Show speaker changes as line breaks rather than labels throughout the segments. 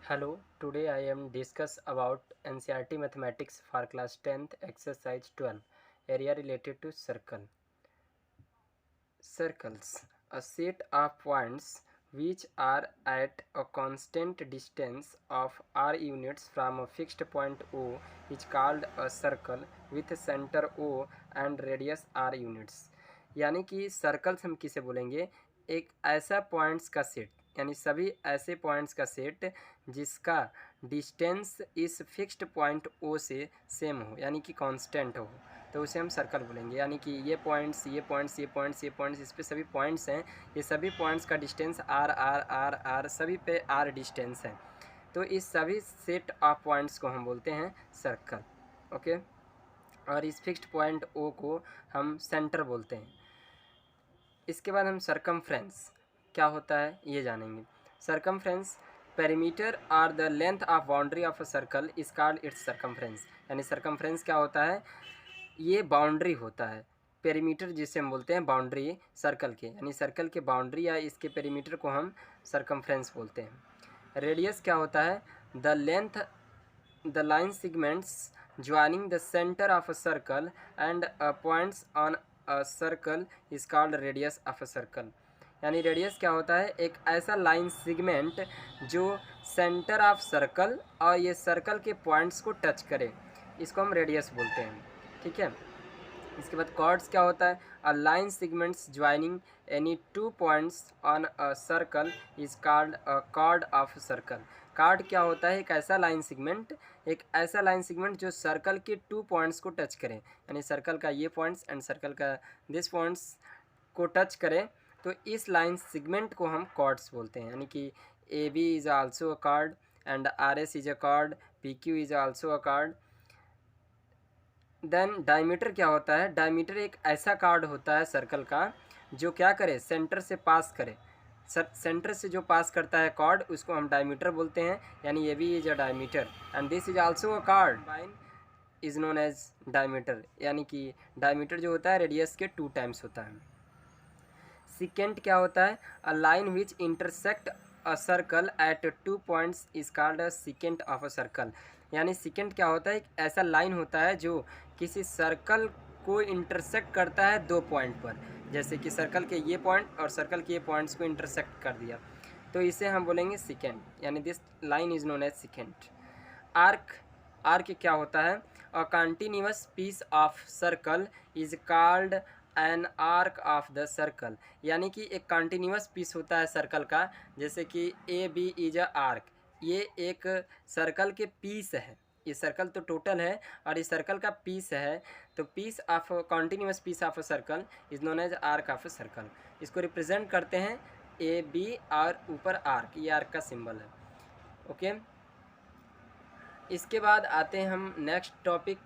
Hello, today I am discuss about NCERT mathematics for class 10th exercise 12 area related to circle. Circles, a set of points which are at a constant distance of r units from a fixed point O is called a circle with center O and radius r units. यानी कि circles हम किसे बोलेंगे, एक ऐसा points का set, यानी सभी ऐसे पॉइंट्स का सेट जिसका डिस्टेंस इस फिक्स्ड पॉइंट ओ से सेम हो, यानी कि कांस्टेंट हो, तो उसे हम सर्कल बोलेंगे। यानी कि ये पॉइंट्स ये पॉइंट्स ये पॉइंट्स ये पॉइंट्स इस पे सभी पॉइंट्स हैं, ये सभी पॉइंट्स का distance R R R R सभी पे आर डिस्टेंस है, तो इस सभी सेट ऑफ पॉइंट्स को हम बोलते हैं सर्कल। ओके, और इस फिक्स्ड पॉइंट ओ को हम सेंटर बोलते हैं। इसके बाद हम सरकमफ्रेंस क्या होता है ये जानेंगे। Circumference perimeter are the length of boundary of a circle is called its circumference. यानी सरकमफ्रेंस क्या होता है, ये बाउंड्री होता है। पेरीमीटर जिसे हम बोलते हैं बाउंड्री सर्कल के, यानी सर्कल के बाउंड्री या इसके पेरीमीटर को हम सरकमफ्रेंस बोलते हैं। रेडियस क्या होता है, the length the line segments joining the centre of a circle and points on a circle is called radius of a circle. यानी रेडियस क्या होता है, एक ऐसा लाइन सेगमेंट जो सेंटर ऑफ सर्कल और ये सर्कल के पॉइंट्स को टच करे, इसको हम रेडियस बोलते हैं। ठीक है, इसके बाद कॉर्ड्स क्या होता है, a line segments joining any two points on a circle is called a cord of circle. Card क्या होता है, एक ऐसा लाइन सेगमेंट, एक ऐसा लाइन सेगमेंट जो सर्कल के टू पॉइंट्स को टच करे, यानी सर्कल का ये पॉइंट्स एंड सर्कल का दिस पॉइंट्स को टच करे, तो इस लाइन सेगमेंट को हम कॉर्ड्स बोलते हैं। यानी कि A B is also a chord and R S is a chord, P Q is also a chord. Then diameter क्या होता है, डायमीटर एक ऐसा कार्ड होता है सर्कल का जो क्या करे, सेंटर से पास करे। सेंटर से जो पास करता है कॉर्ड उसको हम डायमीटर बोलते हैं। यानी ये भी is a diameter and this is also a card बाइन इज नोन एज डायमीटर। यानी कि डायमीटर जो होता है रेडियस के 2 टाइम्स होता है। सिकेंट क्या होता है, a line which intersect a circle eight 2 points is called a secant of a circle. यानी सिकेंट क्या होता है, एक ऐसा लाइन होता है जो किसी सर्कल को इंटरसेक्ट करता है 2 पॉइंट पर, जैसे कि सर्कल के ये पॉइंट और सर्कल के ये पॉइंट्स को इंटरसेक्ट कर दिया, तो इसे हम बोलेंगे सिकेंट। यानी this line is known as secant. Arc, arc क्या होता है, a continuous piece of circle is called an arc of the circle. यानी कि एक कंटिन्यूअस पीस होता है सर्कल का, जैसे कि A B is a arc, ये एक सर्कल के पीस है। ये सर्कल तो टोटल है और इस सर्कल का पीस है, तो piece of continuous piece of a circle is known as arc of a circle. इसको रिप्रेजेंट करते हैं ए बी और ऊपर आर्क, ये आर्क का सिंबल है। ओके, इसके बाद आते हैं हम नेक्स्ट टॉपिक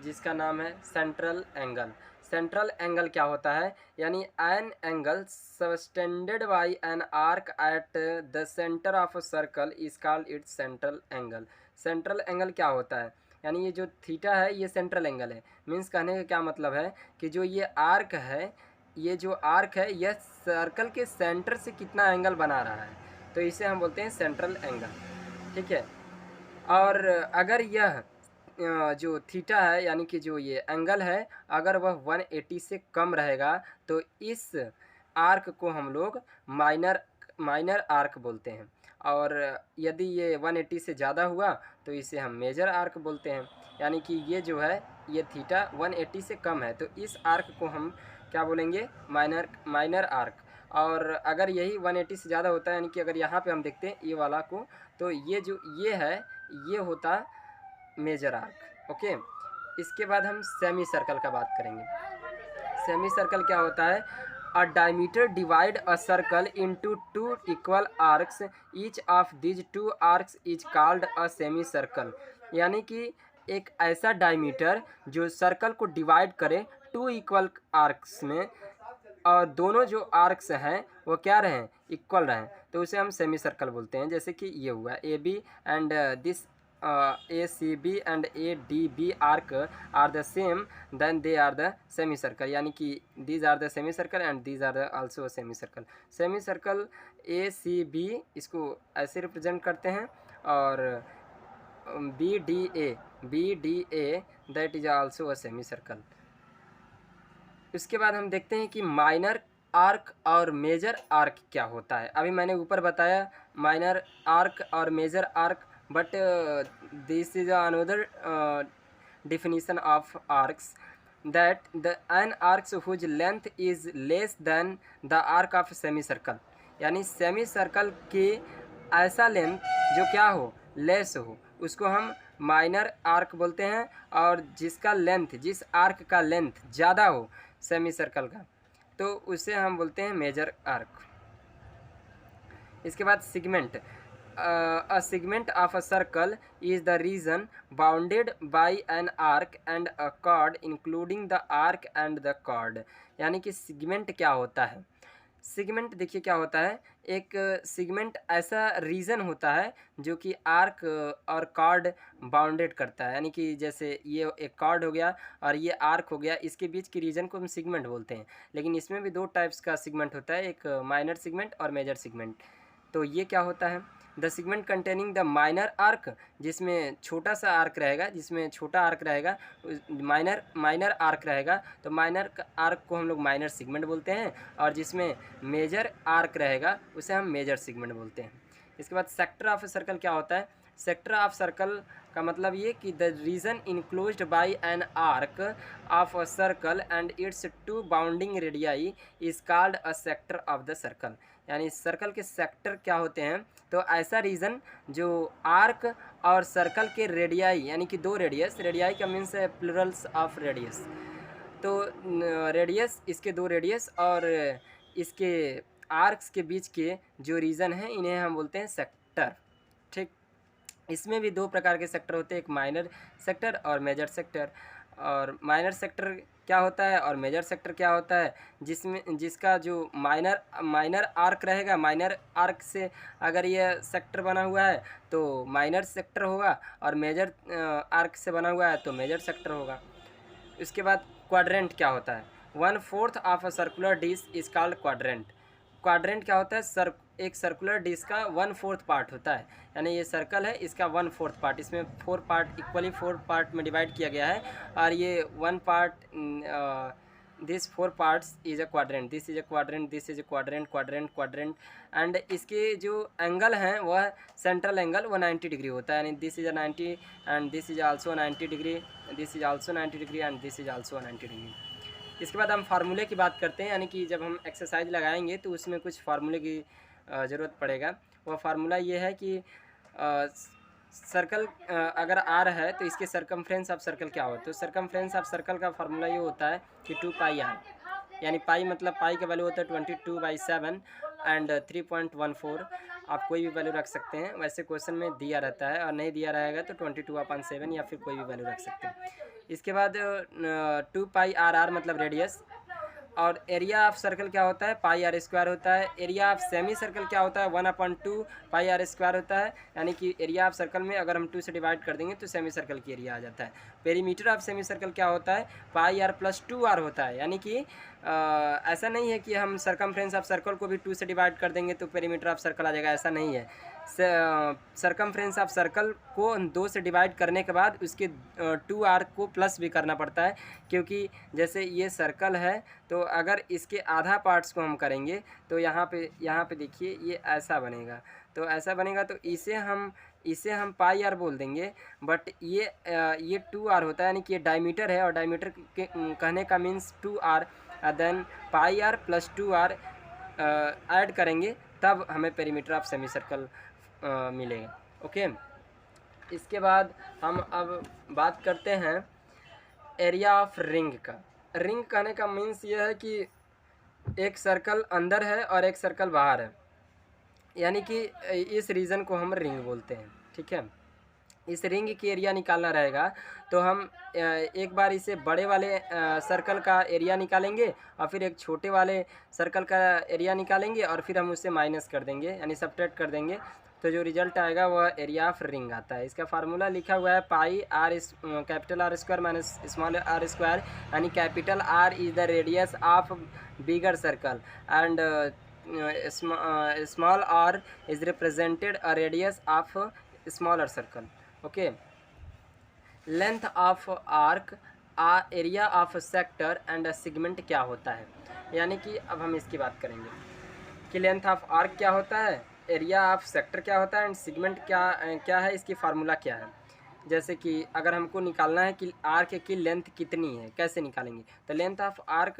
जिसका नाम है सेंट्रल एंगल। सेंट्रल एंगल क्या होता है, यानी an angle subtended bye an arc at the centre of a circle is called it's central angle. Central angle क्या होता है, यानी ये जो थीटा है ये सेंट्रल एंगल है। मीन्स कहने का क्या मतलब है कि जो ये आर्क है, ये जो आर्क है यह सर्कल के सेंटर से कितना एंगल बना रहा है, तो इसे हम बोलते हैं सेंट्रल एंगल। ठीक है, और अगर यह जो थीटा है यानी कि जो ये एंगल है, अगर वह 180 से कम रहेगा तो इस आर्क को हम लोग माइनर माइनर आर्क बोलते हैं, और यदि ये 180 से ज़्यादा हुआ तो इसे हम मेजर आर्क बोलते हैं। यानी कि ये जो है ये थीटा 180 से कम है तो इस आर्क को हम क्या बोलेंगे, माइनर माइनर आर्क। और अगर यही 180 से ज़्यादा होता है, यानी कि अगर यहाँ पे हम देखते हैं ये वाला को, तो ये जो ये है ये होता मेजर आर्क। ओके, इसके बाद हम सेमी सर्कल का बात करेंगे। सेमी सर्कल क्या होता है, a diameter divide a circle into 2 equal arcs, each of these 2 arcs is called a semi circle. यानी कि एक ऐसा डायमीटर जो सर्कल को डिवाइड करे 2 इक्वल आर्क्स में, और दोनों जो आर्क्स हैं वो क्या रहें, इक्वल रहें, तो उसे हम सेमी सर्कल बोलते हैं। जैसे कि ये हुआ A B and this A C B and A D B arc are the same, then they are the semi circle. यानी कि these are the semi circle and these are the also a semi circle. Semi circle A C B इसको ऐसे represent करते हैं, और BDA that is also a semi circle. उसके बाद हम देखते हैं कि माइनर आर्क और मेजर आर्क क्या होता है। अभी मैंने ऊपर बताया माइनर आर्क और major arc, but this is another definition of arcs, that the an arcs whose length is less than the arc of semicircle, यानी सेमी सर्कल की ऐसा लेंथ जो क्या हो, लेस हो, उसको हम माइनर आर्क बोलते हैं। और जिसका लेंथ, जिस आर्क का लेंथ ज़्यादा हो सेमी सर्कल का, तो उसे हम बोलते हैं मेजर आर्क। इसके बाद segment. A segment of a circle is the region bounded by an arc and a chord including the arc and the chord। यानी कि सिगमेंट क्या होता है? सिगमेंट देखिए क्या होता है, एक सिगमेंट ऐसा रीजन होता है जो कि आर्क और कॉर्ड बाउंडेड करता है। यानी कि जैसे ये एक कॉर्ड हो गया और ये आर्क हो गया, इसके बीच की रीजन को हम सिगमेंट बोलते हैं। लेकिन इसमें भी दो टाइप्स का सिगमेंट होता है, एक माइनर सिगमेंट और मेजर सिगमेंट। तो ये क्या होता है, the segment containing the minor arc, जिसमें छोटा सा आर्क रहेगा, जिसमें छोटा आर्क रहेगा, माइनर आर्क रहेगा, तो माइनर आर्क को हम लोग माइनर सिगमेंट बोलते हैं। और जिसमें मेजर आर्क रहेगा उसे हम मेजर सिगमेंट बोलते हैं। इसके बाद सेक्टर ऑफ सर्कल क्या होता है? सेक्टर ऑफ सर्कल का मतलब ये कि the region enclosed by an arc of a circle and its two bounding radii is called a sector of the circle. यानी सर्कल के सेक्टर क्या होते हैं? तो ऐसा रीजन जो आर्क और सर्कल के रेडियाई, यानी कि दो रेडियस, रेडियाई का मीन्स है प्लूरल्स ऑफ रेडियस, तो रेडियस, इसके दो रेडियस और इसके आर्क्स के बीच के जो रीजन है, इन्हें हम बोलते हैं सेक्टर। ठीक, इसमें भी दो प्रकार के सेक्टर होते हैं, एक माइनर सेक्टर और मेजर सेक्टर। और माइनर सेक्टर क्या होता है और मेजर सेक्टर क्या होता है? जिसका जो माइनर आर्क रहेगा, माइनर आर्क से अगर ये सेक्टर बना हुआ है तो माइनर सेक्टर होगा, और मेजर आर्क से बना हुआ है तो मेजर सेक्टर होगा। इसके बाद क्वाड्रेंट क्या होता है? 1/4 of a circular dish is called quadrant. Quadrant क्या होता है? एक सर्कुलर डिश का 1/4 पार्ट होता है। यानी ये सर्कल है, इसका 1/4 पार्ट, इसमें 4 पार्ट इक्वली 4 पार्ट में डिवाइड किया गया है, और ये 1 part, this 4 parts is a quadrant, this is a quadrant, this is a quadrant, quadrant, quadrant. And इसके जो एंगल हैं वह सेंट्रल एंगल वो 90 डिग्री होता है। यानी this is a 90 and this is also 90 degree, this is also 90 degree and this is also 90 degree. इसके बाद हम फार्मूले की बात करते हैं, यानी कि जब हम एक्सरसाइज लगाएंगे तो उसमें कुछ फार्मूले की ज़रूरत पड़ेगा। वह फार्मूला ये है कि सर्कल अगर आर है तो इसके सरकमफ्रेंस ऑफ सर्कल क्या हो? तो सरकमफ्रेंस ऑफ सर्कल का फार्मूला ये होता है कि 2πr, यानी पाई मतलब पाई का वैल्यू होता है 22/7 एंड 3.14। आप कोई भी वैल्यू रख सकते हैं, वैसे क्वेश्चन में दिया रहता है, और नहीं दिया रहेगा तो 22/7 या फिर कोई भी वैल्यू रख सकते हैं। इसके बाद 2πr मतलब रेडियस, और एरिया ऑफ सर्कल क्या होता है? πr² होता है। एरिया ऑफ सेमी सर्कल क्या होता है? 1/2 πr² होता है। यानी कि एरिया ऑफ सर्कल में अगर हम 2 से डिवाइड कर देंगे तो सेमी सर्कल की एरिया आ जाता है। पेरीमीटर ऑफ सेमी सर्कल क्या होता है? πr + 2r होता है। यानी कि ऐसा नहीं है कि हम सरकमफ्रेंस ऑफ सर्कल को भी 2 से डिवाइड कर देंगे तो पेरीमीटर ऑफ सर्कल आ जाएगा, ऐसा नहीं है। सरकमफ्रेंस ऑफ सर्कल को 2 से डिवाइड करने के बाद उसके 2r को प्लस भी करना पड़ता है, क्योंकि जैसे ये सर्कल है तो अगर इसके आधा पार्ट्स को हम करेंगे तो यहाँ पे देखिए ये ऐसा बनेगा, तो ऐसा बनेगा, तो इसे हम πr बोल देंगे, बट ये 2r होता है, यानी कि ये डायमीटर है, और डायमीटर के कहने का means 2r, then πr + 2r add करेंगे तब हमें पेरीमीटर ऑफ सेमी सर्कल मिलेगा। ओके, इसके बाद हम अब बात करते हैं एरिया ऑफ रिंग का। रिंग कहने का मीन्स ये है कि एक सर्कल अंदर है और एक सर्कल बाहर है, यानी कि इस रीजन को हम रिंग बोलते हैं। ठीक है, इस रिंग की एरिया निकालना रहेगा तो हम एक बार इसे बड़े वाले सर्कल का एरिया निकालेंगे और फिर एक छोटे वाले सर्कल का एरिया निकालेंगे और फिर हम उससे माइनस कर देंगे, यानी सब्ट्रैक्ट कर देंगे, तो जो रिजल्ट आएगा वह एरिया ऑफ रिंग आता है। इसका फार्मूला लिखा हुआ है πr capital R² minus small r², यानी capital R is the radius of bigger circle and small r is represented a radius of smaller circle. Okay, length of arc, area of sector and segment क्या होता है। यानी कि अब हम इसकी बात करेंगे कि लेंथ ऑफ आर्क क्या होता है, एरिया ऑफ सेक्टर क्या होता है एंड सेगमेंट क्या है, इसकी फार्मूला क्या है। जैसे कि अगर हमको निकालना है कि आर्क की लेंथ कितनी है, कैसे निकालेंगे, तो लेंथ ऑफ आर्क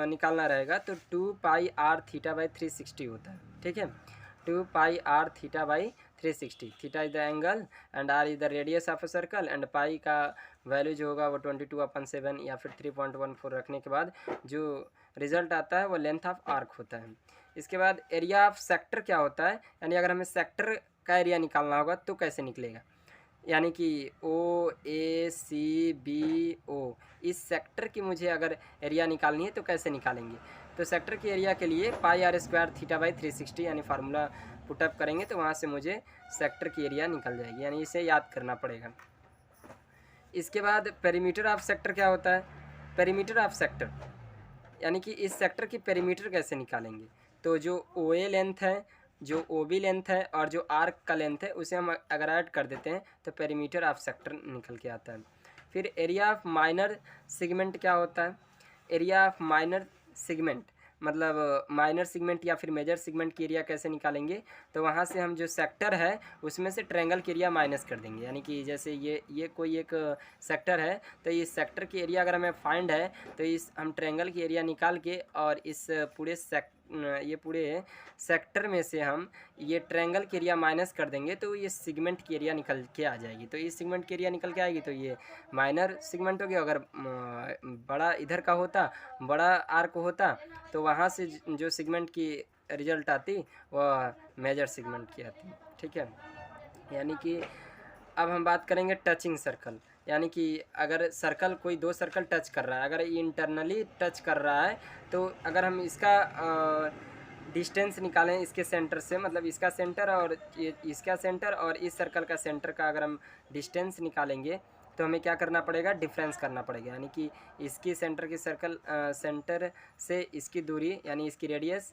निकालना रहेगा तो 2πr θ/360 होता है। ठीक है, 2πr θ/360, theta is the angle and r is the radius of a circle and pi का वैल्यू जो होगा वो 22/7 या फिर 3.14 रखने के बाद जो रिजल्ट आता है वो लेंथ ऑफ आर्क होता है। इसके बाद एरिया ऑफ सेक्टर क्या होता है, यानी अगर हमें सेक्टर का एरिया निकालना होगा तो कैसे निकलेगा, यानी कि OACBO इस सेक्टर की मुझे अगर एरिया निकालनी है तो कैसे निकालेंगे। तो सेक्टर की एरिया के लिए πr² θ/360 यानी फार्मूला पुटअप करेंगे तो वहाँ से मुझे सेक्टर की एरिया निकल जाएगी, यानी इसे याद करना पड़ेगा। इसके बाद पेरीमीटर ऑफ सेक्टर क्या होता है, पेरीमीटर ऑफ सेक्टर यानी कि इस सेक्टर की पेरीमीटर कैसे निकालेंगे। तो जो OA लेंथ है, जो OB लेंथ है और जो आर्क का लेंथ है उसे हम अगर ऐड कर देते हैं तो पेरीमीटर ऑफ सेक्टर निकल के आता है। फिर एरिया ऑफ माइनर सेगमेंट क्या होता है, एरिया ऑफ माइनर सेगमेंट मतलब माइनर सेगमेंट या फिर मेजर सेगमेंट की एरिया कैसे निकालेंगे। तो वहाँ से हम जो सेक्टर है उसमें से ट्रायंगल की एरिया माइनस कर देंगे, यानी कि जैसे ये कोई एक सेक्टर है तो इस सेक्टर की एरिया अगर हमें फाइंड है तो इस हम ट्रायंगल की एरिया निकाल के और इस पूरे सेक्टर में से हम ये ट्रायंगल की एरिया माइनस कर देंगे तो ये सेगमेंट की एरिया निकल के आ जाएगी। तो इस सेगमेंट की एरिया निकल के आएगी तो ये माइनर सेगमेंट हो गया। अगर बड़ा इधर का होता, बड़ा आर्क होता तो वहाँ से जो सेगमेंट की रिजल्ट आती वह मेजर सेगमेंट की आती। ठीक है, यानी कि अब हम बात करेंगे टचिंग सर्कल, यानी कि अगर सर्कल कोई दो सर्कल टच कर रहा है, अगर ये इंटरनली टच कर रहा है तो अगर हम इसका डिस्टेंस निकालें इसके सेंटर से, मतलब इसका सेंटर और इसका सेंटर और इस सर्कल का सेंटर का अगर हम डिस्टेंस निकालेंगे तो हमें क्या करना पड़ेगा, डिफरेंस करना पड़ेगा। यानी कि इसकी सेंटर की सर्कल सेंटर से इसकी दूरी यानी इसकी रेडियस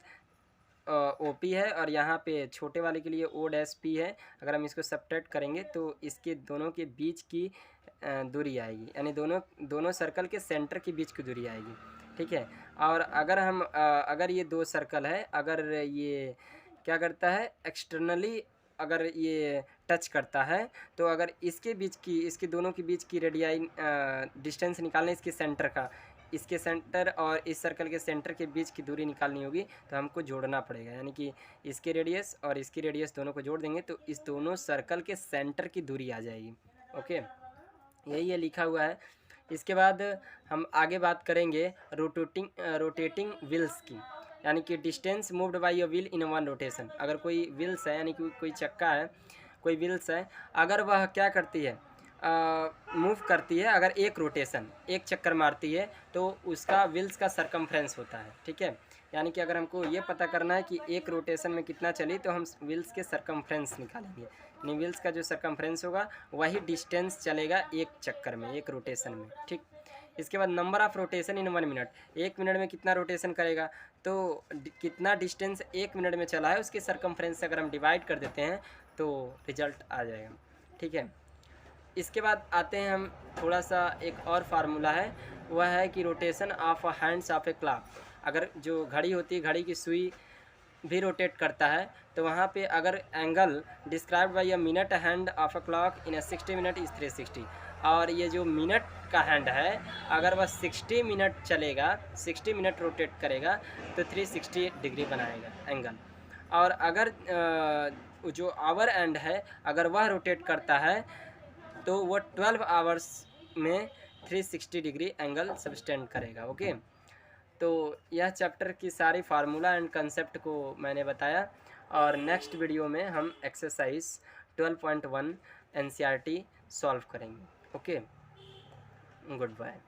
OP है और यहाँ पे छोटे वाले के लिए O' है। अगर हम इसको सब्ट्रैक्ट करेंगे तो इसके दोनों के बीच की दूरी आएगी, यानी दोनों सर्कल के सेंटर के बीच की दूरी आएगी। ठीक है, और अगर हम अगर ये दो सर्कल है, अगर ये क्या करता है एक्सटर्नली अगर ये टच करता है तो अगर इसके दोनों के बीच की रेडियाई डिस्टेंस निकालने इसके सेंटर का, इसके सेंटर और इस सर्कल के सेंटर के बीच की दूरी निकालनी होगी तो हमको जोड़ना पड़ेगा, यानी कि इसके रेडियस और इसकी रेडियस दोनों को जोड़ देंगे तो इस दोनों सर्कल के सेंटर की दूरी आ जाएगी। ओके, यही ये लिखा हुआ है। इसके बाद हम आगे बात करेंगे रोटेटिंग व्हील्स की, यानी कि distance moved by a wheel in one rotation. अगर कोई व्हील्स है यानी कि कोई चक्का है, कोई व्हील्स है, अगर वह क्या करती है मूव करती है, अगर एक रोटेशन एक चक्कर मारती है तो उसका व्हील्स का सरकमफ्रेंस होता है। ठीक है, यानी कि अगर हमको ये पता करना है कि एक रोटेशन में कितना चली तो हम व्हील्स के सरकमफ्रेंस निकालेंगे, यानी व्हील्स का जो सरकमफ्रेंस होगा वही डिस्टेंस चलेगा एक चक्कर में, एक रोटेशन में। ठीक, इसके बाद number of rotation in 1 minute, 1 minute में कितना रोटेशन करेगा, तो कितना डिस्टेंस 1 मिनट में चला है उसके सरकमफ्रेंस से अगर हम डिवाइड कर देते हैं तो रिजल्ट आ जाएगा। ठीक है, इसके बाद आते हैं हम थोड़ा सा एक और फार्मूला है, वह है कि rotation of hands of a clock. अगर जो घड़ी होती है, घड़ी की सुई भी रोटेट करता है तो वहाँ पे अगर angle described bye a minute hand of a clock in 60 minute is 360, और ये जो मिनट का हैंड है अगर वह 60 मिनट चलेगा, 60 मिनट रोटेट करेगा तो 360 डिग्री बनाएगा एंगल। और अगर जो आवर एंड है अगर वह रोटेट करता है तो वो 12 आवर्स में 360 डिग्री एंगल सब्सटेंड करेगा। ओके, तो यह चैप्टर की सारी फार्मूला एंड कंसेप्ट को मैंने बताया, और नेक्स्ट वीडियो में हम एक्सरसाइज 12.1 NCERT सॉल्व करेंगे। Okay, good bye.